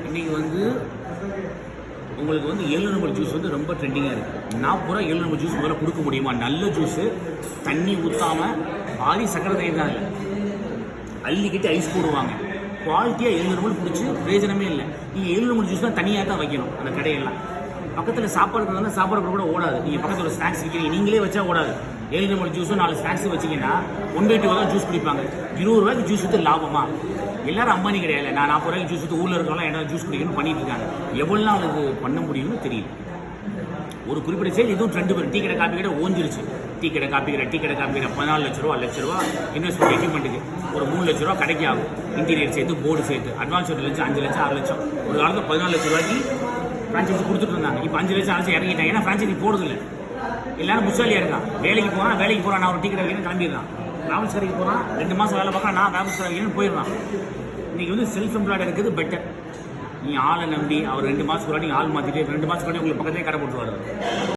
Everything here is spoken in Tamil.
இன்றைக்கி வந்து உங்களுக்கு வந்து எள்ளுநம்பர் ஜூஸ் வந்து ரொம்ப ட்ரெண்டிங்காக இருக்குது. 40 ரூபா எள்ளுநம்பர் ஜூஸ் முதல்ல கொடுக்க முடியுமா? நல்ல ஜூஸு, தண்ணி ஊற்றாமல் பாதி சக்கரை தயிர் தான் இல்லை, அள்ளிக்கிட்டு ஐஸ் போடுவாங்க. குவாலிட்டியாக எள்ளுநம்பர் பிடிச்சி பிரயோஜனமே இல்லை. நீங்கள் எள்ளுநம்பர் ஜூஸ் தான் தனியாக தான் வைக்கணும். அந்த கடையெல்லாம் பக்கத்தில் சாப்பாடு வந்து சாப்பாடு கூட ஓடாது. நீங்கள் பக்கத்தில் ஸ்நாக்ஸ் விற்கிறீங்க, நீங்களே வச்சா ஓடாது. 7 ரூபாய் ஜூஸும் 4 ஸ்நாக்ஸ் வச்சிங்கன்னா 1/2 தான் ஜூஸ் குடிப்பாங்க. 20 ரூபாய்க்கு ஜூஸ் ஊற்று லாபமா? எல்லாரும் அம்பானி கிடையாது. நான் 40 ரூபாய்க்கு ஜூஸ் ஊற்று ஊரில் இருக்கவங்களாம் என்ன ஜூஸ் குடிக்கணும்னு பண்ணிட்டு இருக்காங்க. எவ்வளோ நாள் அது பண்ண முடியும்னு தெரியல. ஒரு குறிப்பிட்ட செயல் இதுவும் ட்ரெண்டு வரும். டீ கடை காப்பி கடை ஓஞ்சிருச்சு. டீ கடை காப்பி கடை 14 லட்ச ரூபா இன்வெஸ்ட்மெண்ட் எக்யூப்மெண்ட்டுக்கு ஒரு 3 லட்ச ரூபா கடைக்கு ஆகும். இன்டீரியர் சேர்த்து போர்டு சேர்த்து அட்வான்ஸ் 1 லட்சம் 5 லட்சம் 6 லட்சம். ஒரு காலத்தில் 14 லட்ச ரூபாய்க்கு ஃப்ரான்ச்சைஸி கொடுத்துட்டு இருந்தாங்க. இப்போ 5 லட்சம் 6 லட்சம் இறங்கிட்டாங்க. ஏன்னா ஃப்ரான்ச்சைஸி போடுறதில்லை. எல்லாரும் புத்தாலியாக இருக்கான். வேலைக்கு போகிறான் நான் ஒரு டீ கடை வைக்கணும் கிளம்பிடுறான். டிராவல்ஸ் கடைக்கு போகிறான், 2 மாதம் வேலை பார்க்குறான், நான் டிராவல்ஸ் கடை வைக்கணும்னு போயிடுறான். இன்றைக்கி வந்து செல்ஃப் எம்ப்ளாய்டாக இருக்குது பெட்டர். நீங்கள் ஆளை நம்பி அவர் 2 மாதத்துக்கு நீங்கள் ஆள் மாற்றிட்டு 2 மாதத்துக்கு உங்களுக்கு பக்கத்துலேயே கடை போட்டுருவாரு.